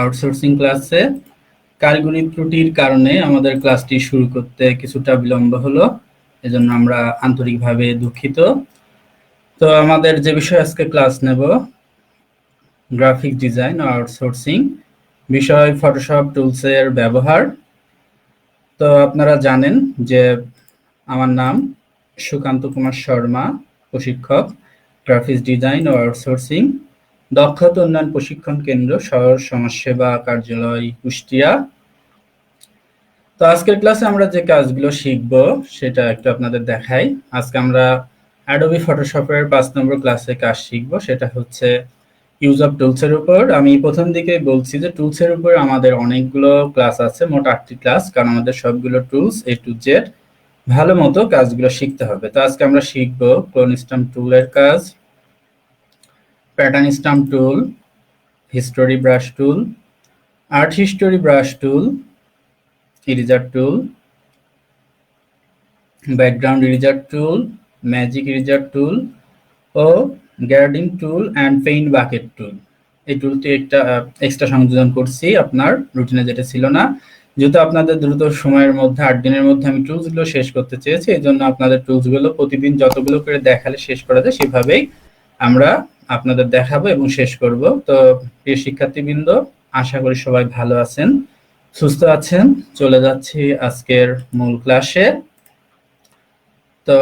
Outsourcing ক্লাসে কারিগরি ত্রুটির কারণে আমাদের ক্লাসটি শুরু করতে কিছুটা বিলম্ব হলো, এজন্য আমরা আন্তরিকভাবে দুঃখিত। তো আমাদের যে বিষয় আজকে ক্লাস নেব, গ্রাফিক ডিজাইন ও আউটসোর্সিং বিষয়, ফটোশপ টুলসের ব্যবহার। তো আপনারা জানেন যে আমার নাম সুকান্ত কুমার শর্মা, প্রশিক্ষক, গ্রাফিক্স ডিজাইন ও আউটসোর্সিং, দক্ষতা উন্নয়ন প্রশিক্ষণ কেন্দ্র, শহর সমাজসেবা কার্যালয়, কুষ্টিয়া। তো আজকের ক্লাসে আমরা যে কাজগুলো শিখব সেটা একটু আপনাদের দেখাই। আজকে আমরা অ্যাডোবি ফটোশপের 5 নম্বর ক্লাসে কাজ শিখব, সেটা হচ্ছে ইউজ অফ টুলসের উপর। আমি প্রথম দিকে বলছি যে টুলসের উপর আমাদের অনেকগুলো ক্লাস আছে, মোট 8টি ক্লাস, কারণ আমাদের সবগুলো টুলস A to Z ভালো মতো কাজগুলো শিখতে হবে। তো আজকে আমরা শিখব ক্লোন স্ট্যাম্প টুলের কাজ, pattern stamp tool, history brush tool, art history brush tool, eraser tool, background eraser tool, magic eraser tool ও gradient tool and paint bucket tool. এই টুলটি একটা এক্সট্রা সংযোজন করছি আপনার রুটিনে, যেটা ছিল না। যেহেতু আপনাদের দ্রুত সময়ের মধ্যে 8 দিনের মধ্যে আমি টুলসগুলো শেষ করতে চেয়েছি, এই জন্য আপনাদের টুলসগুলো প্রতিদিন যতগুলো করে দেখালে শেষ করা যায় সেভাবেই আমরা আপনাদের দেখাবো এবং শেষ করব। তো প্রিয় শিক্ষার্থীবৃন্দ, আশা করি সবাই ভালো আছেন, সুস্থ আছেন। চলে যাচ্ছি আজকের মূল ক্লাসে। তো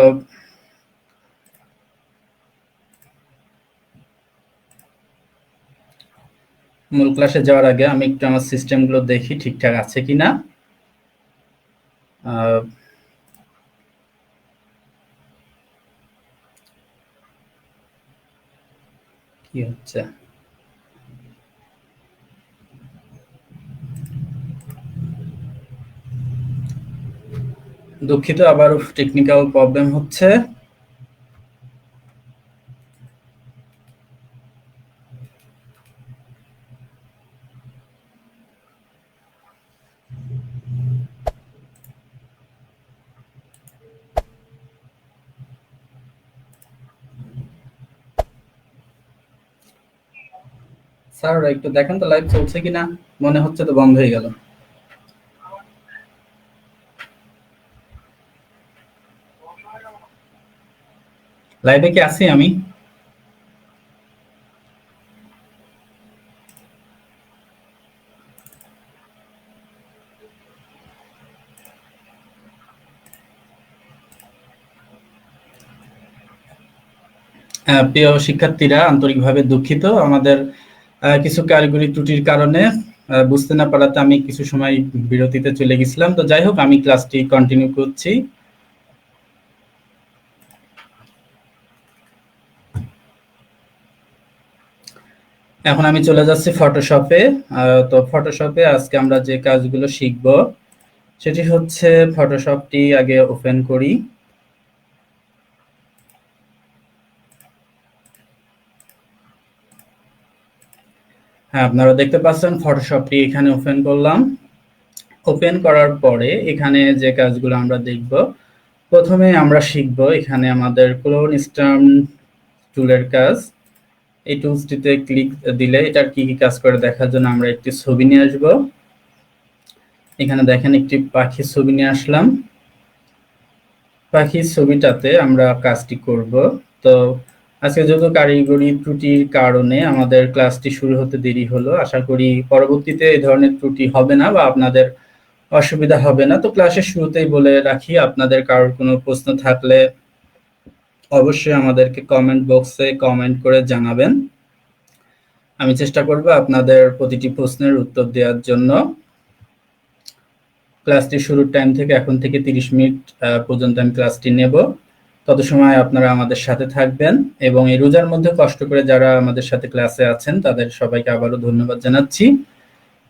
মূল ক্লাসে যাওয়ার আগে আমি একটু আমার সিস্টেমগুলো দেখি ঠিকঠাক আছে কিনা। কি হচ্ছে, দুঃখিত, আবারও টেকনিক্যাল প্রবলেম হচ্ছে। স্যার একটু দেখেন তো লাইভ চলছে কিনা, মনে হচ্ছে তো বন্ধ হয়ে গেল। লাইভে কি আছি আমি? প্রিয় শিক্ষার্থীরা, আন্তরিকভাবে দুঃখিত, আমাদের কিছু কারিগরি ত্রুটির কারণে বুঝতে না পারাতে আমি কিছু সময় বিরতিতে চলে গেছিলাম। তো যাই হোক, আমি ক্লাসটি কন্টিনিউ করছি। এখন আমি চলে যাচ্ছি ফটোশপে। তো ফটোশপে আজকে আমরা যে কাজগুলো শিখব সেটি হচ্ছে, ফটোশপটি আগে ওপেন করি। হ্যাঁ, আপনারা দেখতে পাচ্ছেন ফটোশপটি এখানে ওপেন করলাম। ওপেন করার পরে এখানে যে কাজগুলো আমরা দেখব, প্রথমে আমরা শিখব এখানে আমাদের ক্লোন স্ট্যাম্প টুলের কাজ। এই টুলসটিতে ক্লিক দিলে এটার কি কি কাজ করে দেখার জন্য আমরা একটি ছবি নিয়ে আসব। এখানে দেখেন একটি পাখির ছবি নিয়ে আসলাম। পাখির ছবিটাতে আমরা কাজটি করব। তো আজকে যেহেতু কারিগরি ত্রুটির কারণে আমাদের ক্লাসটি শুরু হতে দেরি হলো, আশা করি পরবর্তীতে এই ধরনের ত্রুটি হবে না বা আপনাদের অসুবিধা হবে না। তো ক্লাসের শুরুতেই বলে রাখি, আপনাদের কারোর কোনো প্রশ্ন থাকলে অবশ্যই আমাদেরকে কমেন্ট বক্সে কমেন্ট করে জানাবেন। আমি চেষ্টা করব আপনাদের প্রতিটি প্রশ্নের উত্তর দেওয়ার জন্য। ক্লাসটি শুরুর টাইম থেকে এখন থেকে 30 মিনিট পর্যন্ত আমি ক্লাসটি নেব। তত সময় আপনারা আমাদের সাথে থাকবেন এবং এই রোজার মধ্যে কষ্ট করে যারা আমাদের সাথে ক্লাসে আছেন তাদের সবাইকে আবারও ধন্যবাদ জানাচ্ছি।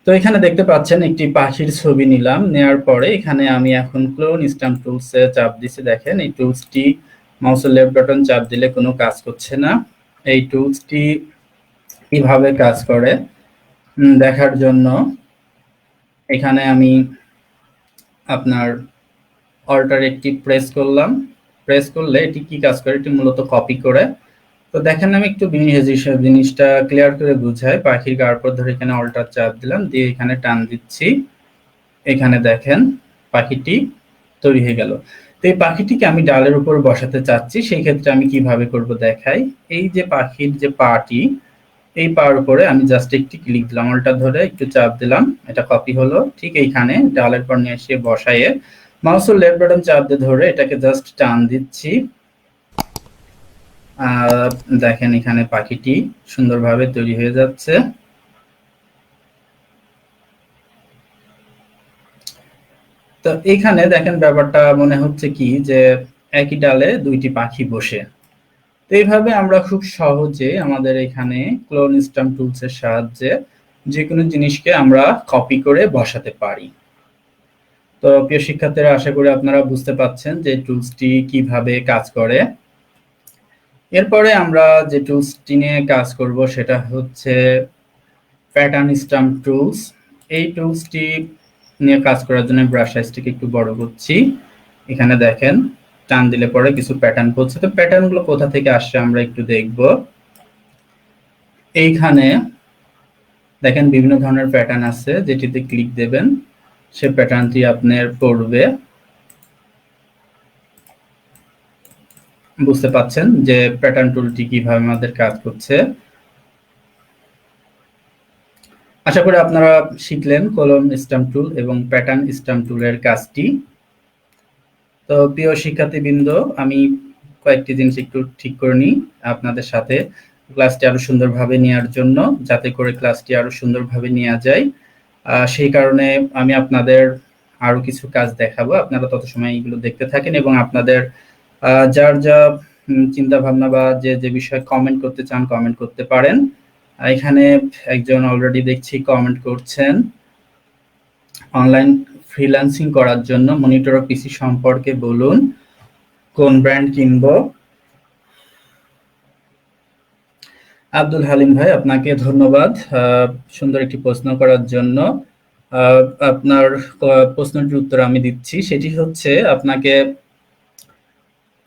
তো এখানে দেখতে পাচ্ছেন একটি পাখির ছবি নিলাম। নেয়ার পরে এখানে আমি এখন ক্লোন স্ট্যাম্প টুলসে চাপ দিছি। দেখেন এই টুলসটি মাউসের লেফট বাটন চাপ দিলে কোনো কাজ করছে না। এই টুলসটি কিভাবে কাজ করে দেখার জন্য এখানে আমি আপনার অল্টার একটি প্রেস করলাম। প্রেস করলে এটি কি কাজ করে, এটি মূলত কপি করে। তো তো দেখেন আমি একটু জিনিসটা ক্লিয়ার করে বুঝাই। পাখির গার উপর ধরে এখানে অল্টার চাপ দিলাম, দিয়ে এখানে টান দিচ্ছি, এখানে দেখেন পাখিটি তৈরি হয়ে গেল। তো এই পাখিটিকে আমি ডালের উপর বসাতে চাচ্ছি, সেই ক্ষেত্রে আমি কিভাবে করব দেখাই। এই যে পাখির যে পাটি, এই পার উপরে আমি জাস্ট একটি ক্লিক দিলাম, অল্টার ধরে একটু চাপ দিলাম, এটা কপি হলো। ঠিক এইখানে ডালের পর নিয়ে এসে বসাইয়ে মাউসের লেফট বাটন চাপ দিয়ে ধরে এটাকে জাস্ট টান দিচ্ছি। দেখেন এখানে পাখিটি সুন্দরভাবে তৈরি হয়ে যাচ্ছে। তো এইখানে দেখেন ব্যাপারটা মনে হচ্ছে কি যে একই ডালে দুইটি পাখি বসে। তো এইভাবে আমরা খুব সহজে আমাদের এখানে ক্লোন স্ট্যাম্প টুলস এর সাহায্যে যে কোনো জিনিসকে আমরা কপি করে বসাতে পারি। তো প্রিয় শিক্ষার্থীরা, আশা করি আপনারা বুঝতে পাচ্ছেন যে টুলসটি কিভাবে কাজ করে। এরপরে আমরা যে টুলসটি নিয়ে কাজ করব সেটা হচ্ছে প্যাটার্ন স্ট্যাম্প টুলস। এই টুলসটি নিয়ে কাজ করার জন্য ব্রাশ সাইজটিকে একটু বড় করছি। এখানে দেখেন টান দিলে পরে কিছু প্যাটার্ন পড়ছে। তো প্যাটার্ন গুলো কোথা থেকে আসছে আমরা একটু দেখব। এইখানে দেখেন বিভিন্ন ধরনের প্যাটার্ন আছে, যেটিতে ক্লিক দেবেন সে প্যাটার্নটি আপনার পড়বে। বুঝতে পাচ্ছেন যে প্যাটার্ন টুলটি কিভাবে আমাদের কাজ করছে। আশা করি আপনারা শিখলেন কলম স্ট্যাম্প টুল এবং প্যাটার্ন স্ট্যাম্প টুলের কাজটি। তো প্রিয় শিক্ষার্থীবৃন্দ, আমি কয়েকটি জিনিস একটু ঠিক করে নিই আপনাদের সাথে ক্লাসটি আরো সুন্দরভাবে নেওয়ার জন্য, যাতে করে ক্লাসটি আরো সুন্দরভাবে নেওয়া যায়। সেই কারণে আমি আপনাদের আরো কিছু কাজ দেখাবো, আপনারা তত সময় এগুলো দেখতে থাকেন এবং আপনাদের যার যা চিন্তা ভাবনা বা যে যে বিষয়ে কমেন্ট করতে চান কমেন্ট করতে পারেন। এখানে একজন অলরেডি দেখছি কমেন্ট করছেন, অনলাইন ফ্রিল্যান্সিং করার জন্য মনিটর ও পিসি সম্পর্কে বলুন, কোন ব্র্যান্ড কিনবো। আব্দুল হালিম ভাই, আপনাকে ধন্যবাদ সুন্দর একটি প্রশ্ন করার জন্য। আপনার প্রশ্নটির উত্তর আমি দিচ্ছি। সেটি হচ্ছে, আপনাকে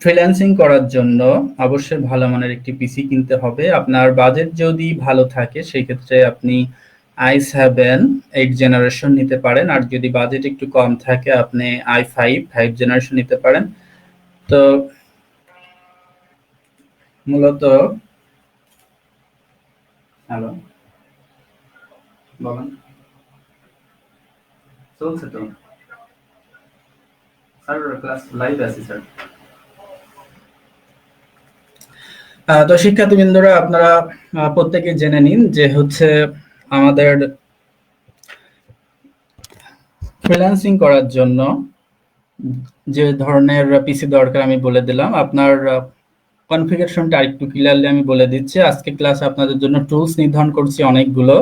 ফ্রিল্যান্সিং করার জন্য অবশ্যই ভালো মানের একটি পিসি কিনতে হবে। আপনার বাজেট যদি ভালো থাকে সেই ক্ষেত্রে আপনি i7 8 জেনারেশন নিতে পারেন, আর যদি বাজেট একটু কম থাকে আপনি i5 5 জেনারেশন নিতে পারেন। তো মূলত হ্যালো বলেন, চলছে তো স্যার, ক্লাস লাইভ আছে স্যার। তো শিক্ষার্থীবৃন্দরা, আপনারা প্রত্যেকে জেনে নিন যে হচ্ছে আমাদের ফ্রিল্যান্সিং করার জন্য যে ধরনের পিসি দরকার আমি বলে দিলাম। আপনার কনফিগারেশনটা আরেকটু ক্লিয়ারলি আমি বলে দিচ্ছি। আজকে ক্লাসে আপনাদের জন্য টুলস নির্ধারণ করছি অনেকগুলো,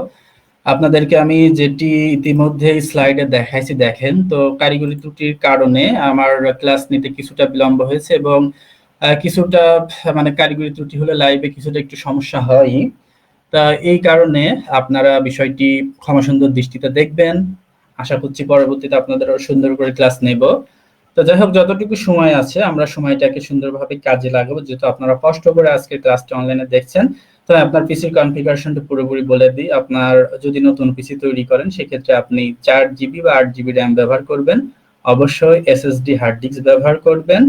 আপনাদেরকে আমি যেটি ইতিমধ্যে স্লাইডে দেখাইছি দেখেন। তো কারিগরি ত্রুটির কারণে আমার ক্লাস নিতে কিছুটা বিলম্ব হয়েছে এবং কিছুটা মানে কারিগরি ত্রুটি হলে লাইভে কিছুটা একটু সমস্যা হয়। তা এই কারণে আপনারা বিষয়টি ক্ষমাসুন্দর দৃষ্টিতে দেখবেন। আশা করছি পরবর্তীতে আপনাদের আরো সুন্দর করে ক্লাস নেব। তো যাই হোক, যতটুকু সময় আছে আমরা সময়টাকে সুন্দরভাবে কাজে লাগাবো। যেহেতু আপনারা কষ্ট করে আজকে ক্লাসটা অনলাইনে দেখছেন, তো আপনার পিসির কনফিগারেশনটা পুরোপুরি বলে দিই। আপনার যদি নতুন পিসি তৈরি করেন সেক্ষেত্রে আপনি 4 জিবি বা 8 জিবি র্যাম ব্যবহার করবেন, অবশ্যই এসএসডি হার্ড ডিস্ক ব্যবহার করবেন।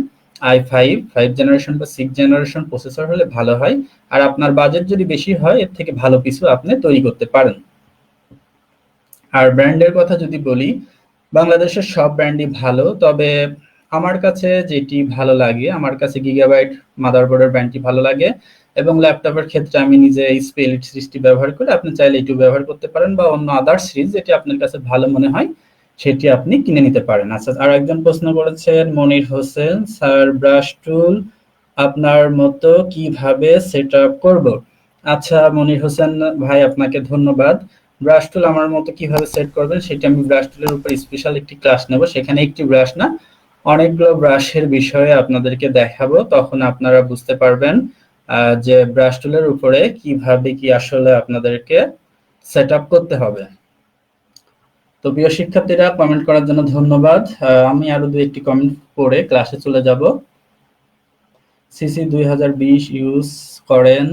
i5 5 জেনারেশন বা 6 জেনারেশন প্রসেসর হলে ভালো হয়। আর আপনার বাজেট যদি বেশি হয় এর থেকে ভালো কিছু আপনি তৈরি করতে পারেন। আর ব্র্যান্ডের কথা যদি বলি, বাংলাদেশের সব ব্র্যান্ডই ভালো, তবে আমার কাছে যেটি ভালো লাগে, আমার কাছে গিগাবাইট মাদারবোর্ডের ব্র্যান্ডটি ভালো লাগে এবং ল্যাপটপের ক্ষেত্রে আমি নিজে এইচপি এলিট সিরিজটি ব্যবহার করি। আপনি চাইলে এটিও ব্যবহার করতে পারেন বা অন্য আদার সিরিজ যেটি আপনার কাছে ভালো মনে হয় সেটি আপনি কিনে নিতে পারেন। আচ্ছা, আর একজন প্রশ্ন করেছেন মনির হোসেন, স্যার ব্রাশ টুল আপনার মতো কিভাবে সেট আপ করব। আচ্ছা মনির হোসেন ভাই, আপনাকে ধন্যবাদ। ব্রাশ টুল আমার মতো কিভাবে সেট করবেন সেটা আমি ব্রাশ টুলের উপর স্পেশাল একটি ক্লাস নেব, সেখানে একটি ব্রাশ না অনেকগুলো ব্রাশের বিষয়ে আপনাদেরকে দেখাবো, তখন আপনারা বুঝতে পারবেন যে ব্রাশ টুলের উপরে কিভাবে কি আসলে আপনাদেরকে সেট আপ করতে হবে। তো প্রিয় শিক্ষার্থীরা, কমেন্ট করার জন্য ধন্যবাদ। আমি আরো দু একটি কমেন্ট পড়ে ক্লাসে চলে যাব। সিসি 2020 ইউজ করেন,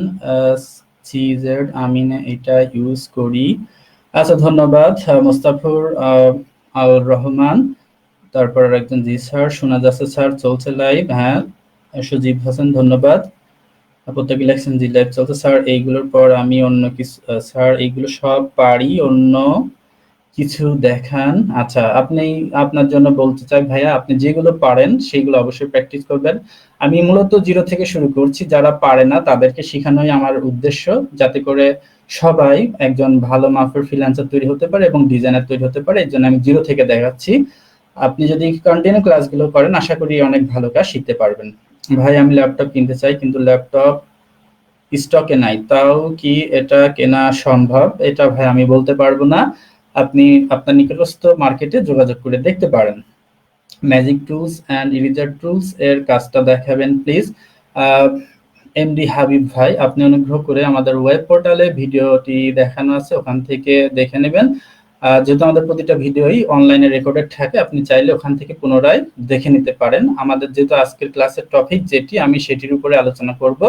সিজেড আমি এটা ইউজ করি। আচ্ছা, ধন্যবাদ মোস্তাফুর আল রহমান। তারপর একজন, জি স্যার শোনা যাচ্ছে স্যার, চলছে লাইভ। হ্যাঁ, সুজিব হাসান ধন্যবাদ। প্রত্যেক ইলেকশন জি লাইভ চলছে স্যার। এইগুলোর পর আমি অন্য কিছু স্যার এইগুলো সব পারি, অন্য কিছু দেখান। আচ্ছা, আপনি আপনার জন্য বলতে চাই ভাইয়া, আপনি যেগুলো পারেন সেগুলো অবশ্যই প্র্যাকটিস করবেন। আমি মূলত জিরো থেকে শুরু করছি, যারা পারে না তাদেরকে শেখানোই আমার উদ্দেশ্য, যাতে করে সবাই একজন ভালো মাফের ফ্রিল্যান্সার তৈরি হতে পারে এবং ডিজাইনার তৈরি হতে পারে। এর জন্য আমি জিরো থেকে দেখাচ্ছি। আপনি যদি কন্টিনিউ ক্লাসগুলো করেন আশা করি অনেক ভালো কাজ শিখতে পারবেন। ভাই আমি ল্যাপটপ কিনতে চাই কিন্তু ল্যাপটপ স্টকে নাই, তাও কি এটা কেনা সম্ভব? এটা ভাই আমি বলতে পারবো না, আপনি আপনার নিকটস্থ মার্কেটে যোগাযোগ করে দেখতে পারেন। Magic tools and eraser tools এর কাজটা দেখাবেন প্লিজ। এমডি হাবিব ভাই, আপনি অনুগ্রহ করে আমাদের ওয়েব পোর্টালে ভিডিওটি দেখানো আছে, ওখান থেকে দেখে নেবেন। যেহেতু আমাদের প্রতিটা ভিডিওই অনলাইনে রেকর্ডেড থাকে, আপনি চাইলে ওখান থেকে পুনরায় দেখে নিতে পারেন। আমাদের যেহেতু আজকের ক্লাসের টপিক যেটি, আমি সেটির উপরে আলোচনা করব।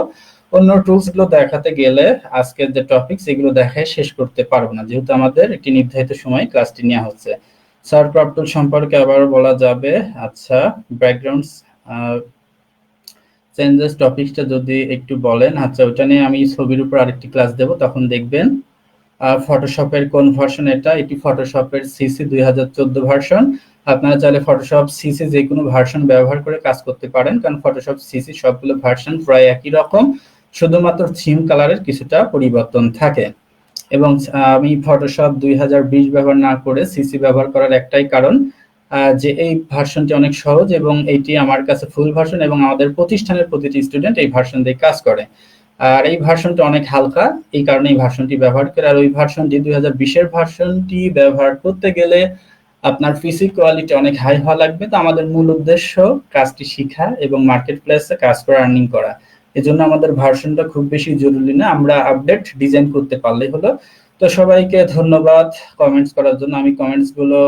অন্য টুলস গুলো দেখাতে গেলে আজকের যে টপিক সেগুলো দেখায় শেষ করতে পারবো না, যেহেতু আমাদের একটি নির্ধারিত সময় ক্লাসটি নেওয়া হচ্ছে। স্যার ক্রপ টুল সম্পর্কে আবার বলা যাবে। আচ্ছা, ব্যাকগ্রাউন্ডস চেঞ্জেস টপিকটা যদি একটু বলেন। আচ্ছা, ওটা নিয়ে আমি ছবির উপর আরেকটি ক্লাস দেব, তখন দেখবেন। ফটোশপের কোন ভার্সন এটা? এটি ফটোশপের সিসি 2014 ভার্সন। আপনারা চাইলে ফটোশপ সিসি যে কোনো ভার্সন ব্যবহার করে কাজ করতে পারেন, কারণ ফটোশপ সিসি সবগুলো ভার্সন প্রায় একই রকম, শুধুমাত্র থিম কালারের কিছুটা পরিবর্তন থাকে। এবং আমি ফটোশপ 2020 ব্যবহার না করে সিসি ব্যবহার করার একটাই কারণ, যে এই ভার্সনটি অনেক সহজ এবং এইটি আমার কাছে ফুল ভার্সন, এবং আমাদের প্রতিষ্ঠানের প্রতিটি স্টুডেন্ট এই ভার্সন দিয়ে কাজ করে। আর এই ভার্সনটি অনেক হালকা, এই কারণে এই ভার্সনটি ব্যবহার করে। আর ওই ভার্সনটি 2020-এর ভার্সনটি ব্যবহার করতে গেলে আপনার পিসি কোয়ালিটি অনেক হাই হওয়া লাগবে। তো আমাদের মূল উদ্দেশ্য কাজটি শেখা এবং মার্কেট প্লেসে কাজ করে আর্নিং করা। এজন্য আমাদের ভার্সনটা খুব বেশি জরুরি না, আমরা আপডেট ডিজাইন করতে পারলেই হলো। তো সবাইকে ধন্যবাদ কমেন্টস করার জন্য। আমি কমেন্টস গুলো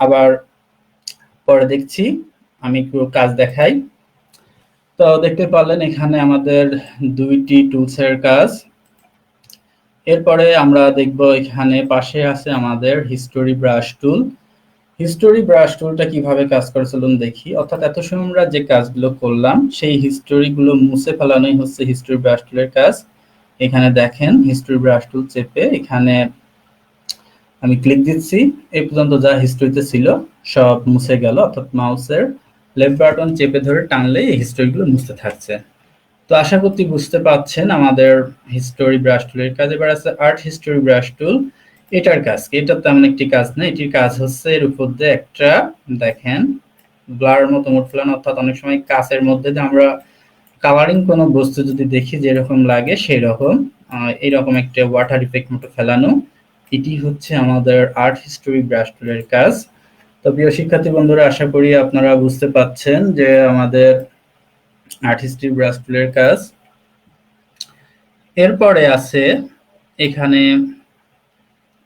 আবার পরে দেখছি, আমি একটু কাজ দেখাই। তো দেখতে পারলেন এখানে আমাদের দুইটি টুলসের কাজ। এরপরে আমরা দেখব এখানে পাশে আছে আমাদের হিস্টোরি ব্রাশ টুল। হিস্টোরি ব্রাশ টুলটা কিভাবে কাজ করে চলুন দেখি। অর্থাৎ এত সময় আমরা যে কাজগুলো করলাম সেই হিস্টোরি গুলো মুছে ফেলানোই হচ্ছে হিস্টোরি ব্রাশ টুলের কাজ। এখানে দেখেন হিস্টোরি ব্রাশ টুল চেপে এখানে আমি ক্লিক দিচ্ছি, এই পর্যন্ত যা হিস্টোরিতে ছিল সব মুছে গেল। অর্থাৎ মাউসের লেফট বাটন চেপে ধরে টানলেই এই হিস্টোরিগুলো মুছতে থাকছে। তো আশা করছি বুঝতে পাচ্ছেন আমাদের হিস্টোরি ব্রাশ টুলের কাজ। এবার আছে আর্ট হিস্টোরি ব্রাশ টুল। এটার কাজ কি? এটা তেমন একটি কাজ না, এটির কাজ হচ্ছে এর উপর দিয়ে একটা দেখেন ব্লার মতো মোড ফেলানো। অর্থাৎ অনেক সময় কাচের মধ্যে দিয়ে আমরা কালারিং কোনো বস্তু যদি দেখি যেরকম লাগে সেই রকম এইরকম একটা ওয়াটার ইফেক্ট মতো ফেলানো। এটি হচ্ছে আমাদের আর্ট হিস্টোরি ব্রাশ টুলের কাজ। তো প্রিয় শিক্ষার্থী বন্ধুরা, আশা করি আপনারা বুঝতে পাচ্ছেন যে আমাদের আর্ট হিস্টোরি ব্রাশ টুলের কাজ। এরপরে আছে এখানে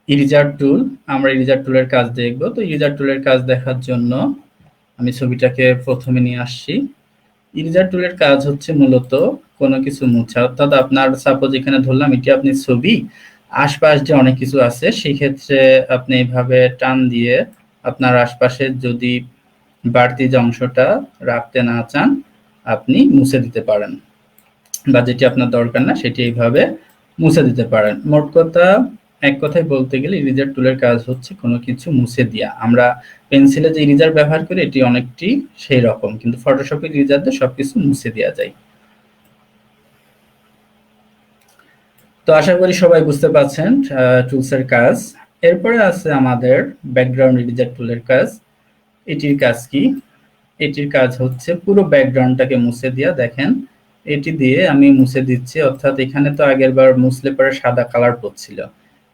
ইরেজার টুল। আমরা ইরেজার টুলের কাজ দেখব। তো ইরেজার টুলের কাজ দেখার জন্য আমি ছবিটাকে প্রথমে নিয়ে আসছি। ইরেজার টুলের কাজ হচ্ছে মূলত কোনো কিছু মুছা। অর্থাৎ আপনার সাপোজ এখানে ধরলাম এটি আপনি ছবি, আশপাশ যে অনেক কিছু আছে সেই ক্ষেত্রে আপনি এইভাবে টান দিয়ে আপনার আশপাশের যদি বাড়তি যে অংশটা রাখতে না চান আপনি মুছে দিতে পারেন, বা যেটি আপনার দরকার না সেটি এইভাবে মুছে দিতে পারেন। মোট কথা, এক কথায় বলতে গেলে ইরেজার টুলের কাজ হচ্ছে কোনো কিছু মুছে দেওয়া। আমরা পেন্সিলে যে ইরেজার ব্যবহার করি এটি অনেকটি সেই রকম, কিন্তু ফটোশপের ইরেজার দিয়ে সবকিছু মুছে দেওয়া যায়। তো আশা করি সবাই বুঝতে পারছেন টুলসের কাজ। এরপরে আছে আমাদের ব্যাকগ্রাউন্ড ইরেজার টুলের কাজ। এটির কাজ কি? এটির কাজ হচ্ছে পুরো ব্যাকগ্রাউন্ডটাকে মুছে দেওয়া। দেখেন এটি দিয়ে আমি মুছে দিচ্ছি, অর্থাৎ এখানে তো আগের বার মুছলে পরে সাদা কালার পড়ছিল,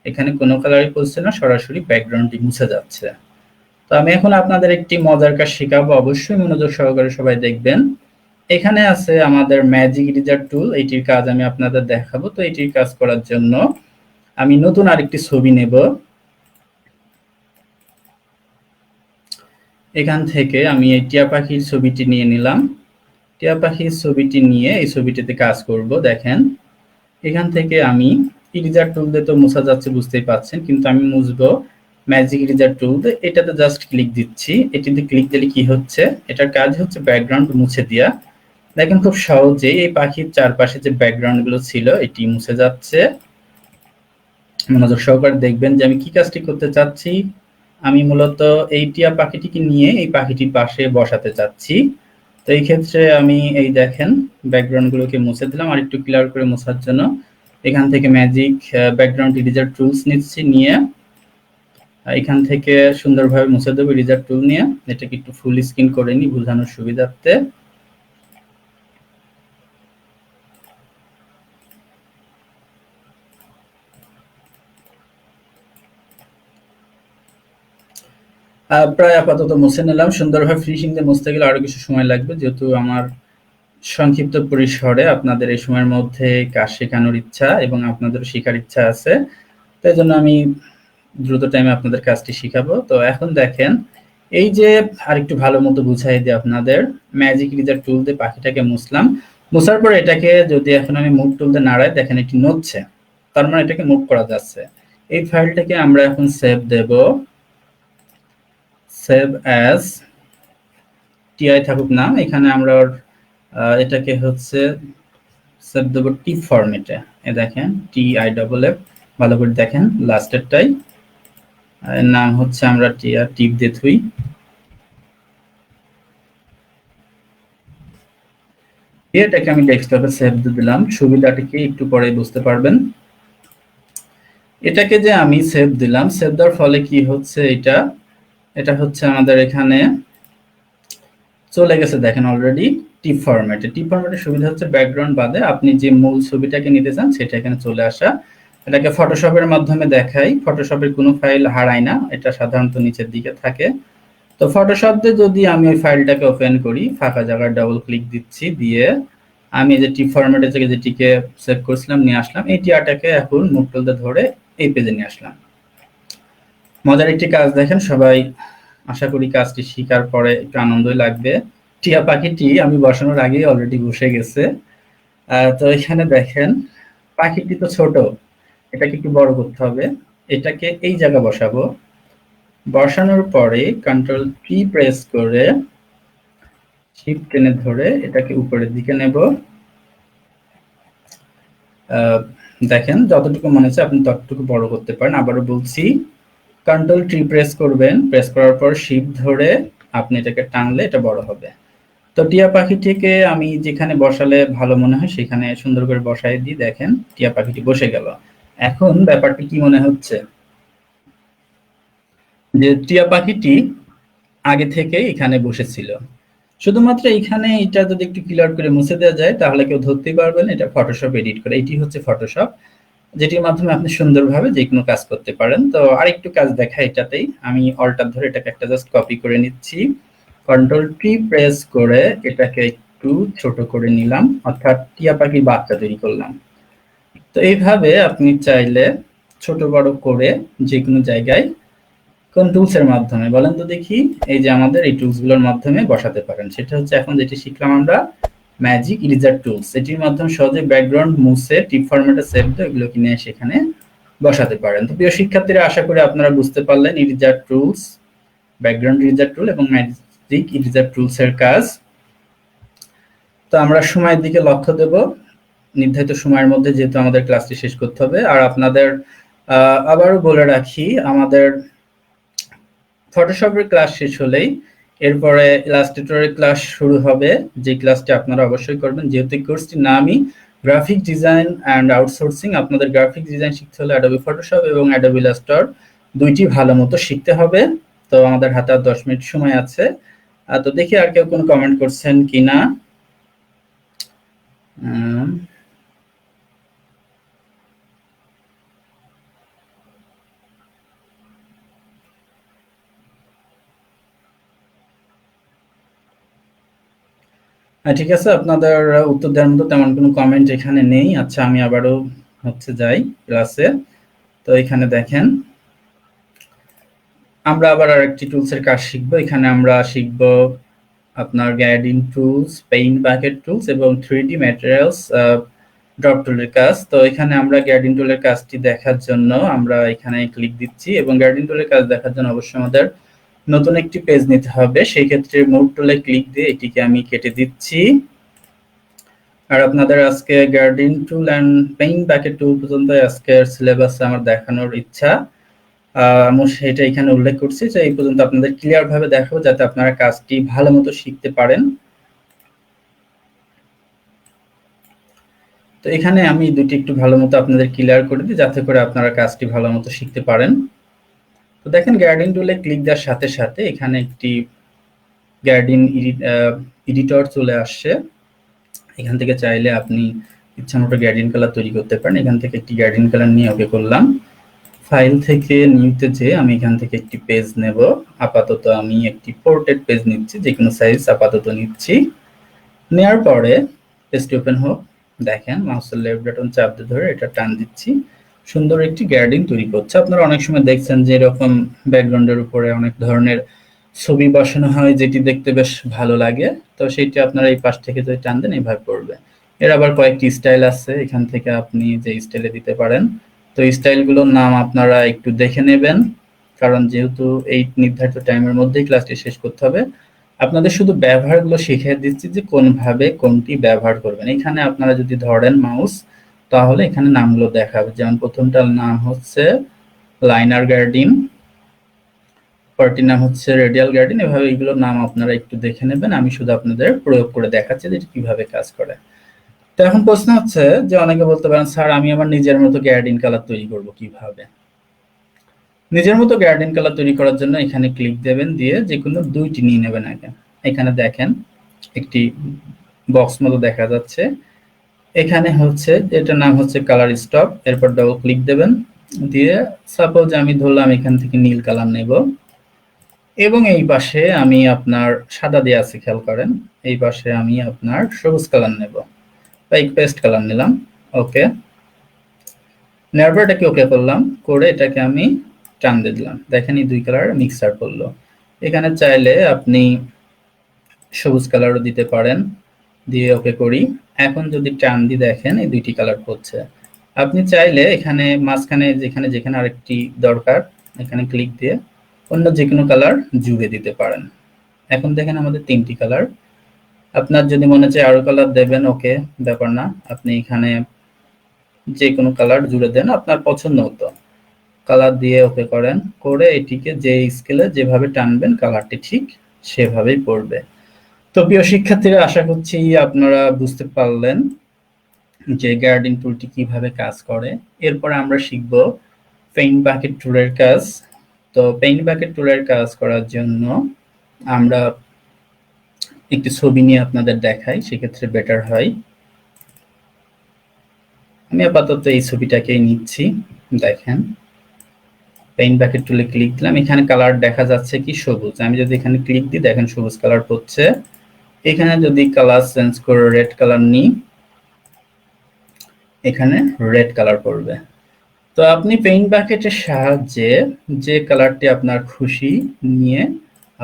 এখানে কোনো কালারই পড়ছে না, সরাসরি ব্যাকগ্রাউন্ডটি মুছে যাচ্ছে। তো আমি এখন আপনাদের একটি মজার কাজ শেখাবো, অবশ্যই মনোযোগ সহকারে সবাই দেখবেন। এখানে আছে আমাদের ম্যাজিক ইরেজার টুল, এটির কাজ আমি আপনাদের দেখাবো। তো এটির কাজ করার জন্য আমি নতুন আরেকটি ছবি নেব। এখান থেকে আমি এই টিয়া পাখির ছবিটি নিয়ে নিলাম। টিয়া পাখির ছবিটি নিয়ে এই ছবিটিতে কাজ করব। দেখেন এখান থেকে আমি ইরেজার টুল দিয়ে তো মোছা যাচ্ছে বুঝতেই পাচ্ছেন, কিন্তু আমি মুছবো ম্যাজিক ইরেজার টুল দিয়ে। এটাতে জাস্ট ক্লিক দিচ্ছি। এটিতে ক্লিক দিলে কি হচ্ছে, এটার কাজ হচ্ছে ব্যাকগ্রাউন্ড মুছে দেওয়া। দেখেন খুব সহজেই এই পাখির চারপাশে যে ব্যাকগ্রাউন্ড গুলো ছিল এটি মুছে যাচ্ছে। মনোযোগ সহকারে দেখবেন যে আমি কি কাজটি করতে চাচ্ছি। আমি মূলত এই টিয়া পাখিটিকে নিয়ে এই পাখিটির পাশে বসাতে চাচ্ছি। তো এই ক্ষেত্রে আমি এই দেখেন ব্যাকগ্রাউন্ড গুলোকে মুছে দিলাম। আর একটু ক্লিয়ার করে মোছার জন্য এখান থেকে ম্যাজিক ব্যাকগ্রাউন্ড ইরেজার টুলস নিচ্ছি, নিয়ে এখান থেকে সুন্দরভাবে মুছে দেবো ইরেজার টুল নিয়ে। এটাকে একটু ফুল স্ক্রিন করে নিই বোঝানোর সুবিধার্থে। প্রায় আপাতত মুছে নিলাম সুন্দরভাবে। ফিনিশিং দিয়ে মুছতে গেলে আরো কিছু সময় লাগবে, যেহেতু আমার সংক্ষিপ্ত পরিসরে আপনাদের এই সময়ের মধ্যে কাজ শেখানোর ইচ্ছা এবং আপনাদেরও শেখার ইচ্ছা আছে, তাই জন্য আমি দ্রুত টাইমে আপনাদের কাজটি শিখাবো। তো এখন দেখেন এই যে আরেকটু ভালো মতো বুঝাই দিই আপনাদের, ম্যাজিক ইরেজার টুল দিয়ে পাখিটাকে মুছলাম। মোছার পর এটাকে যদি এখন আমি মুভ টুল দিয়ে নাড়াই, দেখেন এটি নড়ছে, তার মানে এটাকে মুভ করা যাচ্ছে। এই ফাইলটাকে আমরা এখন সেভ দেব, সেভ অ্যাজ টিআই থাকুক নাম, এখানে আমরা এটাকে হচ্ছে সেভ দেব টি ফরম্যাটে। এ দেখেন TIFF, ভালো করে দেখেন লাস্টেরটাই নাম হচ্ছে আমরা টিপ দিয়ে থুই। এটাকে আমি ডেস্কটপে সেভ দিয়ে দিলাম। সুবিধাটা কি একটু পরে বুঝতে পারবেন। এটাকে যে আমি সেভ দিলাম, সেভ দেওয়ার ফলে কি হচ্ছে, এটা হচ্ছে আমাদের এখানে চলে গেছে। দেখেন অলরেডি টিপ ফরম্যাটে। টিপ ফরম্যাটের সুবিধা হচ্ছে ব্যাকগ্রাউন্ড বাদে আপনি যে মূল ছবিটাকে নিতে চান সেটা এখানে চলে আসা। এটাকে ফটোশপের মাধ্যমে দেখাই। ফটোশপের কোনো ফাইল হারায় না, এটা সাধারণত নিচের দিকে থাকে। তো ফটোশপ দিয়ে যদি আমি ওই ফাইলটাকে ওপেন করি, ফাঁকা জায়গায় ডাবল ক্লিক দিচ্ছি, দিয়ে আমি যে টিপ ফরম্যাটে থেকে যেটিকে সেভ করেছিলাম নিয়ে আসলাম। এই টিয়াটাকে এখন মুভ টুল দিয়ে ধরে এই পেজে নিয়ে আসলাম। মজার একটি কাজ দেখেন সবাই, আশা করি কাজটি শিকার পরে একটু আনন্দই লাগবে। টিয়া পাখিটি আমি বসানোর আগেই অলরেডি বসে গেছে। তো এখানে দেখেন পাখিটি তো ছোট, এটাকে একটু বড় করতে হবে। এটাকে এই জায়গা বসাবো। বসানোর পরে কন্ট্রোল-P প্রেস করে শিফট টেনে ধরে এটাকে উপরের দিকে নেব। দেখেন যতটুকু মনে হচ্ছে আপনি ততটুকু বড় করতে পারেন। আবারও বলছি, কন্ট্রোল-T প্রেস করবেন, প্রেস করার পর শিফট ধরে আপনি এটাকে টানলে এটা বড় হবে। তো টিয়া পাখিটিকে আমি যেখানে বসালে ভালো মনে হয় সেখানে সুন্দর করে বসাই দিই। দেখেন টিয়া পাখিটি বসে গেল। এখন ব্যাপারটি কি মনে হচ্ছে, যে টিয়া পাখিটি আগে থেকে এখানে বসেছিল। শুধুমাত্র এখানে এটা যদি একটু ক্লিয়ার করে মুছে দেওয়া যায় তাহলে কেউ ধরতেই পারবে না এটা ফটোশপ এডিট করে। এটি হচ্ছে ফটোশপ, যেটির মাধ্যমে আপনি সুন্দরভাবে যে কোনো কাজ করতে পারেন। তো আরেকটু কাজ দেখা, এটাতেই আমি অল্টার ধরে এটাকে একটা জাস্ট কপি করে নিচ্ছি। কন্ট্রোল-T প্রেস করে এটাকে একটু ছোট করে নিলাম, অর্থাৎ টিয়া পাখির বাচ্চা তৈরি করলাম। তো এইভাবে আপনি চাইলে ছোট বড় করে যে কোনো জায়গায় কোন টুলস এর মাধ্যমে বলেন তো দেখি, এই যে আমাদের এই টুলস গুলোর মাধ্যমে বসাতে পারেন। সেটা হচ্ছে এখন যেটি শিখলাম আমরা ম্যাজিক ইরেজার টুলস, এটির মাধ্যমে সহজে ব্যাকগ্রাউন্ড মুছে টিপ ফরম্যাটে সেভ দিয়ে এগুলো কিনে সেখানে বসাতে পারেন। তো প্রিয় শিক্ষার্থীরা, আশা করি আপনারা বুঝতে পারলেন ইরেজার টুলস, ব্যাকগ্রাউন্ড ইরেজার টুল এবং ম্যাজিক ইরেজার টুলস এর কাজ। তো আমরা সময়ের দিকে লক্ষ্য দেব, নির্ধারিত সময়ের মধ্যে যেহেতু আমাদের ক্লাসটি শেষ করতে হবে। আর আপনাদের আবারও বলে রাখি, আমাদের ফটোশপের ক্লাস শেষ হলেই এরপরে ইলাস্ট্রেটরের ক্লাস শুরু হবে, যে ক্লাসটি আপনারা অবশ্যই করবেন। যেহেতু এই কোর্সটির নামই গ্রাফিক ডিজাইন অ্যান্ড আউটসোর্সিং, আপনাদের গ্রাফিক ডিজাইন শিখতে হলে অ্যাডোবি ফটোশপ এবং অ্যাডোবি ইলাস্ট্রেটর দুইটি ভালো মতো শিখতে হবে। তো আমাদের হাতে আর 10 মিনিট সময় আছে। তো দেখি আর কেউ কোনো কমেন্ট করছেন কিনা। ঠিক আছে, আপনাদের উত্তর দেওয়ার মতো তেমন কোনো কমেন্ট এখানে নেই। আচ্ছা, আমি আবারও যাই ক্লাসে। তো এখানে দেখেন আমরা আবার আরেকটি টুলসের কাজ শিখবো। এখানে আমরা শিখবো আপনার guiding tools, paint bucket tools এবং 3D ম্যাটেরিয়ালস ড্রপ টুলের কাজ। তো এখানে আমরা গাইডিং টুলের কাজটি দেখার জন্য আমরা এখানে ক্লিক দিচ্ছি এবং গাইডিং টুলের কাজ দেখার জন্য অবশ্যই আমাদের নতুন একটি পেজ নিতে হবে। সেই ক্ষেত্রে মুভ টুলে ক্লিক দিয়ে এটিকে আমি কেটে দিচ্ছি। আর আপনাদের আজকে guiding tool and paint bucket tool পর্যন্ত আজকের সিলেবাসে আমার দেখানোর ইচ্ছা। আমি সেটা এখানে উল্লেখ করছি যে এই পর্যন্ত আপনাদের ক্লিয়ার ভাবে দেখাবো যাতে আপনারা কাজটি ভালো মতো শিখতে পারেন। তো এখানে আমি দুটি একটু ভালো মতো আপনাদের ক্লিয়ার করে দিই যাতে করে আপনারা কাজটি ভালো মতো শিখতে পারেন। তো দেখেন গাইডিং টুলে ক্লিক দেওয়ার সাথে সাথে এখানে একটি গাইডিং এডিটর চলে আসছে। এখান থেকে চাইলে আপনি ইচ্ছামতো গাইডিং কালার তৈরি করতে পারেন। এখান থেকে একটি গাইডিং কালার নিয়ে ওকে করলাম। ফাইল থেকে নিউতে যে আমি এখান থেকে একটি পেজ নেব। আপাতত আমি একটি পোর্ট্রেট পেজ নিচ্ছি, যে কোনো সাইজ আপাতত নিচ্ছি। নেওয়ার পরে পেজটি ওপেন হোক। দেখেন মাউসের লেফট বাটন চাপ দিয়ে ধরে এটা টান দিচ্ছি, সুন্দর একটি গাইডিং তৈরি করছে। আপনারা অনেক সময় দেখছেন যে এরকম ব্যাকগ্রাউন্ডের উপরে অনেক ধরনের ছবি বসানো হয় যেটি দেখতে বেশ ভালো লাগে। তো সেইটি আপনারা এই পাশ থেকে যদি টান দেন এইভাবে পড়বে। এর আবার কয়েকটি স্টাইল আছে, এখান থেকে আপনি যে স্টাইলে দিতে পারেন। তো স্টাইলগুলোর নাম আপনারা একটু দেখে নেবেন, কারণ যেহেতু এই নির্ধারিত টাইমের মধ্যেই ক্লাসটি শেষ করতে হবে। আপনাদের শুধু ব্যবহারগুলো শিখিয়ে দিচ্ছি যে কোনভাবে কোনটি ব্যবহার করবেন। এখানে আপনারা যদি ধরেন মাউস, তাহলে এখানে নামগুলো দেখাবে। যেমন প্রথমটার নাম হচ্ছে লাইনার গাইডিং, পরটির নাম হচ্ছে রেডিয়াল গাইডিং। এভাবে এইগুলোর নাম আপনারা একটু দেখে নেবেন। আমি শুধু আপনাদের প্রয়োগ করে দেখাচ্ছি যে কিভাবে কাজ করে। তো এখন প্রশ্ন হচ্ছে যে অনেকে বলতে পারেন, স্যার আমি আমার নিজের মতো গাইডিং কালার তৈরি করব কিভাবে? নিজের মতো গাইডিং কালার তৈরি করার জন্য এখানে ক্লিক দেবেন, দিয়ে যে কোনো দুইটি নিয়ে নেবেন আগে। এখানে দেখেন একটি বক্স মতো দেখা যাচ্ছে, এখানে হচ্ছে এটার নাম হচ্ছে কালার স্টপ। এরপর ডাবল ক্লিক দেবেন, দিয়ে সাপোজ আমি ধরলাম এখান থেকে নীল কালার নেব এবং এই পাশে আমি আপনার সাদা দিয়ে আছে, খেয়াল করেন। এই পাশে আমি আপনার সবুজ কালার নেব, তাই পেস্ট কালার নিলাম। ওকে, নেওয়ার পর এটাকে ওকে করলাম, করে এটাকে আমি টান দিয়ে দিলাম। দেখেন এই দুই কালার মিক্সার করলো। এখানে চাইলে আপনি সবুজ কালারও দিতে পারেন, দিয়ে ওকে করি। এখন যদি টান দিয়ে দেখেন এই দুইটি কালার হচ্ছে। আপনি চাইলে এখানে মাঝখানে যেখানে যেখানে আরেকটি দরকার এখানে ক্লিক দিয়ে অন্য যে কোনো কালার জুড়ে দিতে পারেন। এখন দেখেন আমাদের তিনটি কালার। আপনার যদি মনে চায় আরো কালার দেবেন, ওকে, ব্যাপার না, আপনি এখানে যে কোনো কালার জুড়ে দেন আপনার পছন্দ মতো কালার দিয়ে ওকে করেন, করে এটিকে যে স্কেলে যেভাবে টানবেন কালারটি ঠিক সেভাবেই পড়বে। তো প্রিয় শিক্ষার্থীরা, আশা করছি আপনারা বুঝতে পারলেন যে গাইডিং টুলটি কিভাবে কাজ করে। এরপর আমরা শিখব পেইন্ট বাকেট টুলের কাজ। তো পেইন্ট বাকেট টুলের কাজ করার জন্য আমরা একটি ছবি নিয়ে আপনাদের দেখাই, সেক্ষেত্রে বেটার হয়। আমি আপাতত এই ছবিটাকেই নিচ্ছি। দেখেন পেইন্ট বাকেট টুলে ক্লিক দিলাম, এখানে কালার দেখা যাচ্ছে কি সবুজ। আমি যদি এখানে ক্লিক দিই দেখেন সবুজ কালার হচ্ছে। এখানে যদি কালার চেঞ্জ করে রেড কালার নিই, এখানে রেড কালার পড়বে। তো আপনি পেইন্ট বাকেটের সাহায্যে যে কালারটি আপনার খুশি নিয়ে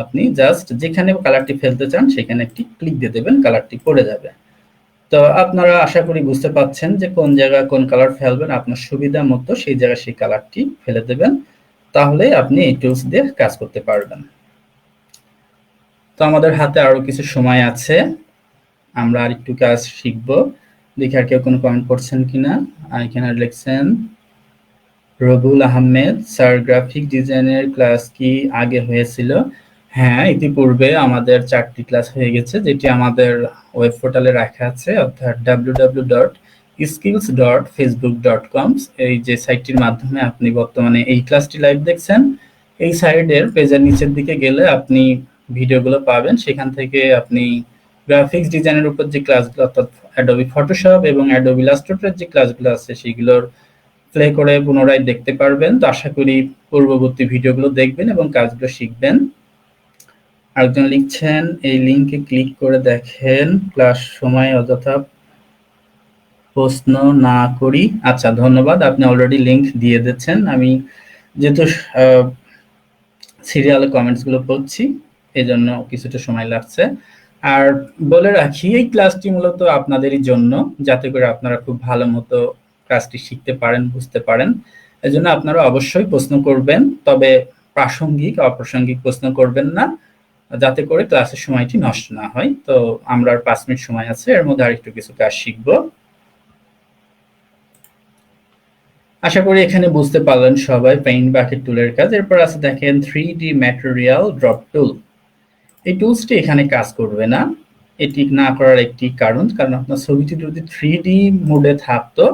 আপনি জাস্ট যেখানে কালারটি ফেলতে চান সেখানে একটি ক্লিক দিয়ে দেবেন, কালারটি পড়ে যাবে। তো আপনারা আশা করি বুঝতে পাচ্ছেন যে কোন জায়গায় কোন কালার ফেলবেন, আপনার সুবিধা মতো সেই জায়গায় সেই কালারটি ফেলে দেবেন, তাহলে আপনি এই টুলস দিয়ে কাজ করতে পারবেন। তো আমাদের হাতে আরো কিছু সময় আছে, আমরা আর একটু কাজ শিখব। দেখি আর কেউ কোনো কমেন্ট করছেন কিনা। এখানে লিখছেন রবুল আহমেদ, স্যার গ্রাফিক ডিজাইনের ক্লাস কি আগে হয়েছিল? হ্যাঁ, ইতিপূর্বে আমাদের 4টি ক্লাস হয়ে গেছে, যেটি আমাদের ওয়েব পোর্টালে রাখা আছে, অর্থাৎ www.skills.facebook.com। এই যে সাইটটির মাধ্যমে আপনি বর্তমানে এই ক্লাসটি লাইভ দেখছেন। এই সাইটের পেজের নিচের দিকে গেলে আপনি ভিডিওগুলো পাবেন। সেখান থেকে আপনি গ্রাফিক্স ডিজাইনের উপর যে ক্লাসগুলো, অর্থাৎ অ্যাডোবি ফটোশপ এবং অ্যাডোবি ইলাস্ট্রেটরের যে ক্লাসগুলো আছে সেগুলোর প্লে করে পুনরায় দেখতে পারবেন। তো আশা করি পূর্ববর্তী ভিডিওগুলো দেখবেন এবং কাজগুলো শিখবেন। আরেকজন লিখছেন এই লিংকে ক্লিক করে দেখেন, ক্লাস সময় অযথা প্রশ্ন না করি। আচ্ছা, ধন্যবাদ, আপনি অলরেডি লিংক দিয়ে দিচ্ছেন। আমি যেহেতু সিরিয়ালে কমেন্টস গুলো পড়ছি এই জন্য কিছুটা সময় লাগছে। আর বলে রাখি, এই ক্লাসটি মূলত আপনাদেরই জন্য, যাতে করে আপনারা খুব ভালো মতো ক্লাসটি শিখতে পারেন, বুঝতে পারেন। এজন্য আপনারা অবশ্যই প্রশ্ন করবেন, তবে প্রাসঙ্গিক অপ্রাসঙ্গিক প্রশ্ন করবেন না, যাতে করে ক্লাসের সময়টি নষ্ট না হয়। তো আমরা 5 মিনিট সময় আছে, এর মধ্যে আরেকটু কিছু কাজ শিখব। আশা করি এখানে বুঝতে পারলেন সবাই পেইন্ট বাকেট টুলের কাজ। এরপর আছে দেখেন 3D ম্যাটেরিয়াল ড্রপ টুল। এই টুলসটি এখানে কাজ করবে না। এটি না করার একটি কারণ আপনার ছবিটি যদি 3D মোডে থাকতো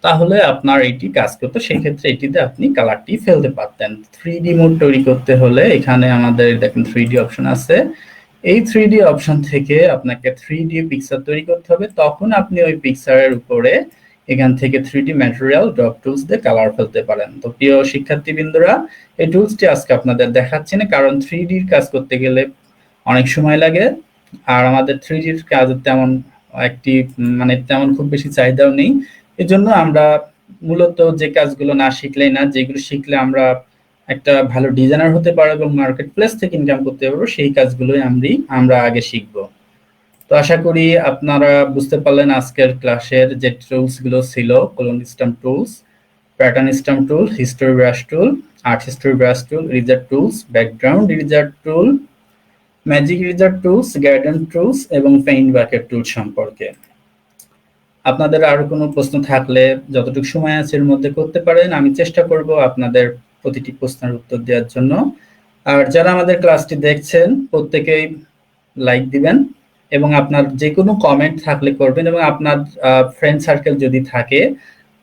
তাহলে আপনার এটি কাজ করতো, সেই ক্ষেত্রে এটিতে আপনি কালারটি ফেলতে পারতেন। 3D মোড তৈরি করতে হলে এখানে আমাদের দেখেন 3D অপশন আছে। এই 3D অপশন থেকে আপনাকে 3D পিকচার তৈরি করতে হবে, তখন আপনি ওই পিকচারের উপরে এখান থেকে 3D ম্যাটেরিয়াল ড্রপ টুলস দিয়ে কালার ফেলতে পারেন। তো প্রিয় শিক্ষার্থীবৃন্দরা, এই টুলসটি আজকে আপনাদের দেখাচ্ছি না, কারণ 3D কাজ করতে গেলে অনেক সময় লাগে, আর আমাদের 3D কাজ তেমন তেমন খুব বেশি চাহিদাও নেই। এজন্য আমরা মূলত যে কাজগুলো না শিখলেই না, যেগুলো শিখলে আমরা একটা ভালো ডিজাইনার হতে পারবো এবং মার্কেট প্লেস থেকে ইনকাম করতে পারবো, সেই কাজগুলোই আমরা আগে শিখবো। তো আশা করি আপনারা বুঝতে পারলেন আজকের ক্লাসের যে টুলস গুলো ছিল: clone stamp tools, pattern stamp tool, history brush tool, art history brush tool, eraser tools, background eraser tool, magic eraser tools, guidance tools এবং পেইন্ট বাকেট টুল সম্পর্কে। আপনাদের আরো কোনো প্রশ্ন থাকলে যতটুকু সময় আছে এর মধ্যে করতে পারেন, আমি চেষ্টা করব আপনাদের প্রতিটি প্রশ্নের উত্তর দেওয়ার জন্য। আর যারা আমাদের ক্লাসটি দেখছেন প্রত্যেকেই লাইক দিবেন এবং আপনার যে কোনো কমেন্ট থাকলে করবেন, এবং আপনার ফ্রেন্ড সার্কেল যদি থাকে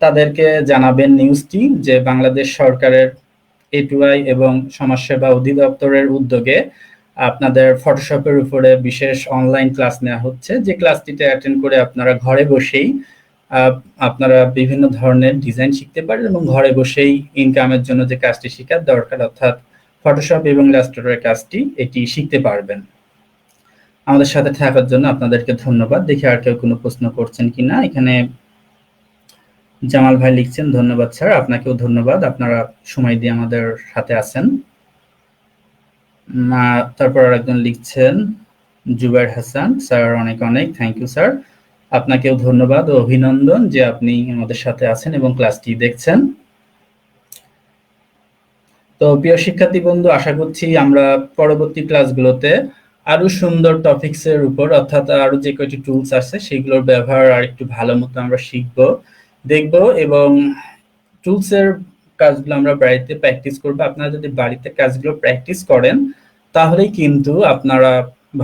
তাদেরকে জানাবেন নিউজটি, যে বাংলাদেশ সরকারের A2I এবং সমাজসেবা অধিদপ্তরের উদ্যোগে আপনাদের ফটোশপের উপরে বিশেষ অনলাইন ক্লাস নেওয়া হচ্ছে, যে ক্লাসটিতে অ্যাটেন্ড করে আপনারা ঘরে বসেই আপনারা বিভিন্ন ধরনের ডিজাইন শিখতে পারেন এবং ঘরে বসেই ইনকামের জন্য যে কাজটি শেখার দরকার, অর্থাৎ ফটোশপ এবং ইলাস্ট্রেটরের কাজটি, এটি শিখতে পারবেন। আমাদের সাথে থাকার জন্য আপনাদেরকে ধন্যবাদ। দেখি আর কেউ কোনো প্রশ্ন করছেন কিনা। এখানে জামাল ভাই লিখছেন, ধন্যবাদ স্যার। আপনাকেও ধন্যবাদ, আপনারা সময় দিয়ে আমাদের সাথে আছেন। তারপর আরেকজন লিখছেন, জুবাইর হাসান, স্যার অনেক অনেক থ্যাংক ইউ স্যার। আপনাকেও ধন্যবাদ ও অভিনন্দন যে আপনি আমাদের সাথে আছেন এবং ক্লাসটি দেখছেন। তো প্রিয় শিক্ষার্থী বন্ধু, আশা করছি আমরা পরবর্তী ক্লাসগুলোতে আরো সুন্দর টপিকসের উপর, অর্থাৎ আরো যে কয়টি টুলস আছে সেগুলোর ব্যবহার আর একটু ভালো মতো আমরা শিখবো, দেখবো, এবং টুলসের কাজগুলো আমরা বাড়িতে প্র্যাকটিস করবো। আপনারা যদি বাড়িতে কাজগুলো প্র্যাকটিস করেন তাহলেই কিন্তু আপনারা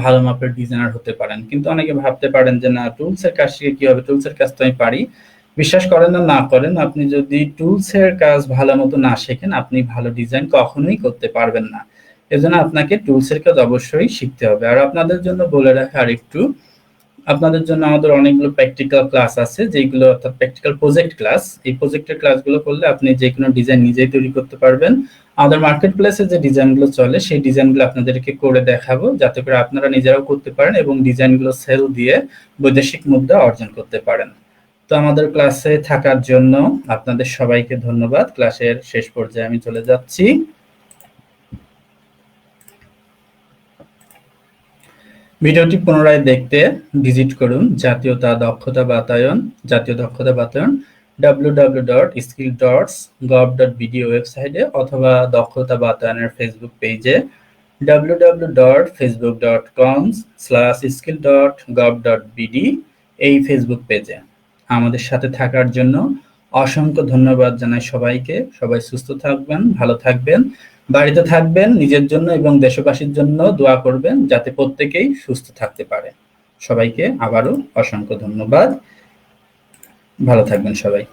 ভালো মাপের ডিজাইনার হতে পারেন। কিন্তু অনেকে ভাবতে পারেন যে না, টুলসের কাজ শিখে কি হবে, টুলসের কাজ তো আমি পারি। বিশ্বাস করেন না করেন, আপনি যদি টুলসের কাজ ভালো মতো না শেখেন, আপনি ভালো ডিজাইন কখনোই করতে পারবেন না। এজন্য আপনাকে টুলসের কাজ অবশ্যই শিখতে হবে। আর আপনাদের জন্য বলে রাখা আর একটু, আপনাদের জন্য আমাদের অনেকগুলো প্র্যাকটিক্যাল ক্লাস আছে, যেগুলো অর্থাৎ প্র্যাকটিক্যাল প্রজেক্ট ক্লাস। এই প্রজেক্টের ক্লাসগুলো করলে আপনি যে কোনো ডিজাইন নিজেই তৈরি করতে পারবেন। আমাদের মার্কেট প্লেসে যে ডিজাইনগুলো চলে সেই ডিজাইনগুলো আপনাদেরকে করে দেখাবো, যাতে করে আপনারা নিজেরাও করতে পারেন এবং ডিজাইনগুলো সেল দিয়ে বৈদেশিক মুদ্রা অর্জন করতে পারেন। তো আমাদের ক্লাসে থাকার জন্য আপনাদের সবাইকে ধন্যবাদ। ক্লাসের শেষ পর্যায়ে আমি চলে যাচ্ছি। ভিডিওটি পুনরায় দেখতে ভিজিট করুন জাতীয় দক্ষতা বাতায়ন www.skill.gov.bd ওয়েবসাইটে, অথবা দক্ষতা বাতায়নের ফেসবুক পেজে www.facebook.com/skill.gov.bd এই ফেসবুক পেজে। আমাদের সাথে থাকার জন্য অসংখ্য ধন্যবাদ জানাই সবাইকে। সবাই সুস্থ থাকবেন, ভালো থাকবেন, বাড়িতে থাকবেন, নিজের জন্য এবং দেশবাসীর জন্য দোয়া করবেন যাতে প্রত্যেকেই সুস্থ থাকতে পারে। সবাইকে আবারও অসংখ্য ধন্যবাদ, ভালো থাকবেন সবাই।